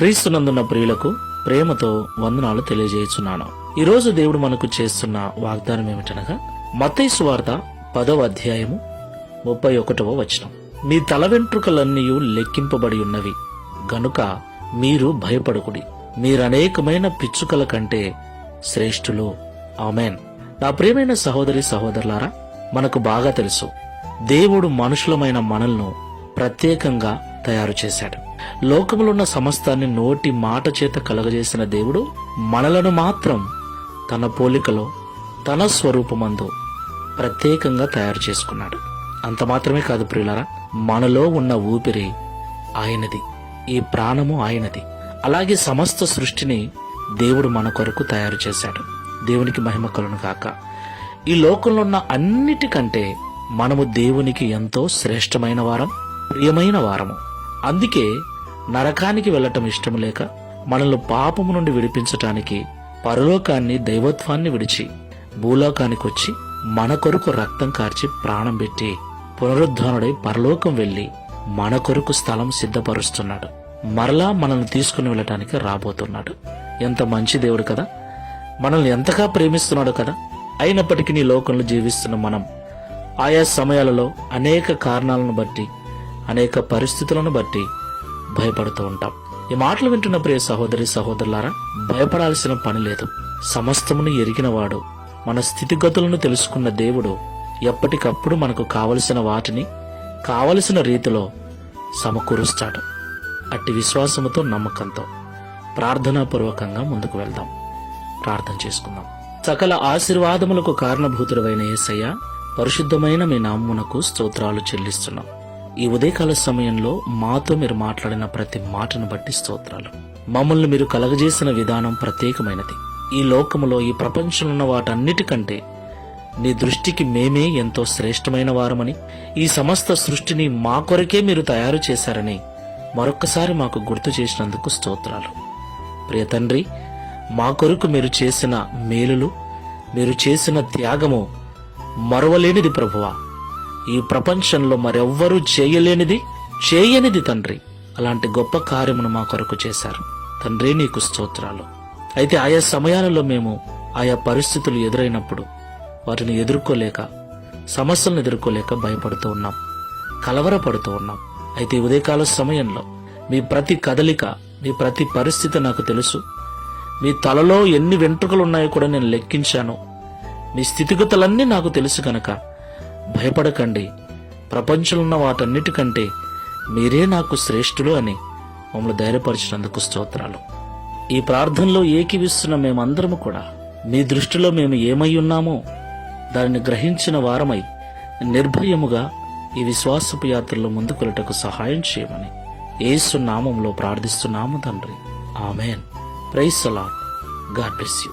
క్రీస్తునందున్న ప్రియులకు ప్రేమతో వందనాలు తెలియజేయుచున్నాను. ఈరోజు దేవుడు మనకు చేస్తున్న వాగ్దానం ఏమిటనగా మత్తయి సువార్త 10వ అధ్యాయము 31వ వచనం. మీ తల వెంట్రుకలన్నీ లెక్కింపబడి ఉన్నవి గనుక మీరు భయపడకుడి, మీరనేకమైన పిచ్చుకల కంటే శ్రేష్ఠులు. ఆమెన్. నా ప్రియమైన సహోదరి సహోదరులారా, మనకు బాగా తెలుసు దేవుడు మనుషులమైన మనల్ని ప్రత్యేకంగా తయారు చేశాడు. లోకములో ఉన్న సమస్తాన్ని నోటి మాట చేత కలగజేసిన దేవుడు మనలను మాత్రం తన పోలికలో తన స్వరూపమందు ప్రత్యేకంగా తయారు చేసుకున్నాడు. అంత మాత్రమే కాదు ప్రియులారా, మనలో ఉన్న ఊపిరి ఆయనది, ఈ ప్రాణము ఆయనది. అలాగే సమస్త సృష్టిని దేవుడు మన కొరకు తయారు చేశాడు. దేవునికి మహిమ కలుగును గాక. ఈ లోకంలో ఉన్న అన్నిటికంటే మనము దేవునికి ఎంతో శ్రేష్టమైన వారం, ప్రియమైన వారము. అందుకే నరకానికి వెళ్లటం ఇష్టం లేక మనల్ని పాపము నుండి విడిపించటానికి పరలోకాన్ని, దైవత్వాన్ని విడిచి భూలోకానికి వచ్చి మన కొరకు రక్తం కార్చి ప్రాణం పెట్టి పునరుద్ధానుడై పరలోకం వెళ్లి మన కొరకు స్థలం సిద్ధపరుస్తున్నాడు. మరలా మనల్ని తీసుకుని వెళ్ళటానికి రాబోతున్నాడు. ఎంత మంచి దేవుడు కదా, మనల్ని ఎంతగా ప్రేమిస్తున్నాడు కదా. అయినప్పటికీ నీ లోకంలో జీవిస్తున్న మనం ఆయా సమయాలలో అనేక కారణాలను బట్టి, అనేక పరిస్థితులను బట్టి భయపడుతూ ఉంటాం. ఈ మాటలు వింటున్న ప్రియ సహోదరి సహోదరులారా, భయపడాల్సిన పని లేదు. సమస్తమును ఎరిగినవాడు, మన స్థితిగతులను తెలుసుకున్న దేవుడు ఎప్పటికప్పుడు మనకు కావలసిన వాటిని కావలసిన రీతిలో సమకూరుస్తాడు. అట్టి విశ్వాసముతో, నమ్మకంతో ప్రార్థనాపూర్వకంగా ముందుకు వెళ్దాం. ప్రార్థన చేసుకుందాం. సకల ఆశీర్వాదములకు కారణభూతుడైన యేసయ్య, పరిశుద్ధమైన మీ నామమునకు స్తోత్రాలు చెల్లిస్తున్నాం. ఈ ఉదయకాల సమయంలో మాతో మీరు మాట్లాడిన ప్రతి మాటను బట్టి స్తోత్రాలు. మమ్మల్ని మీరు కలగజేసిన విధానం ప్రత్యేకమైనది. ఈ లోకములో, ఈ ప్రపంచంలో ఉన్న వాటన్నిటికంటే నీ దృష్టికి మేమే ఎంతో శ్రేష్టమైన వారమని, ఈ సమస్త సృష్టిని మా కొరకే మీరు తయారు చేశారని మరొక్కసారి మాకు గుర్తు చేసినందుకు స్తోత్రాలు. ప్రియ తండ్రి, మా కొరకు మీరు చేసిన మేలులు, మీరు చేసిన త్యాగము మరువలేనిది ప్రభువా. ఈ ప్రపంచంలో మరెవ్వరూ చేయనిది తండ్రి. అలాంటి గొప్ప కార్యమును మా కొరకు చేశారు తండ్రి, నీకు స్తోత్రాలు. అయితే ఆయా సమయాలలో మేము ఆయా పరిస్థితులు ఎదురైనప్పుడు వాటిని ఎదుర్కోలేక, సమస్యలను ఎదుర్కోలేక భయపడుతూ ఉన్నాం, కలవరపడుతూ ఉన్నాం. అయితే ఉదయకాల సమయంలో మీ ప్రతి కదలిక, మీ ప్రతి పరిస్థితి నాకు తెలుసు. మీ తలలో ఎన్ని వెంట్రుకలు ఉన్నాయో కూడా నేను లెక్కించాను. మీ స్థితిగతులన్నీ నాకు తెలుసు గనక భయపడకండి, ప్రపంచంలో ఉన్న వాటన్నిటికంటే మీరే నాకు శ్రేష్ఠులు అని మమ్మల్ని ధైర్యపరిచినందుకు స్తోత్రాలు. ఈ ప్రార్థనలో ఏకీవిస్తున్న మేమందరము కూడా మీ దృష్టిలో మేము ఏమై ఉన్నామో దానిని గ్రహించిన వారమై నిర్భయముగా ఈ విశ్వాసపు యాత్రలో ముందుకు వెళ్ళటకు సహాయం చేయమని యేసు నామములో ప్రార్థిస్తున్నాము తండ్రి. Amen. Praise the Lord. God bless you.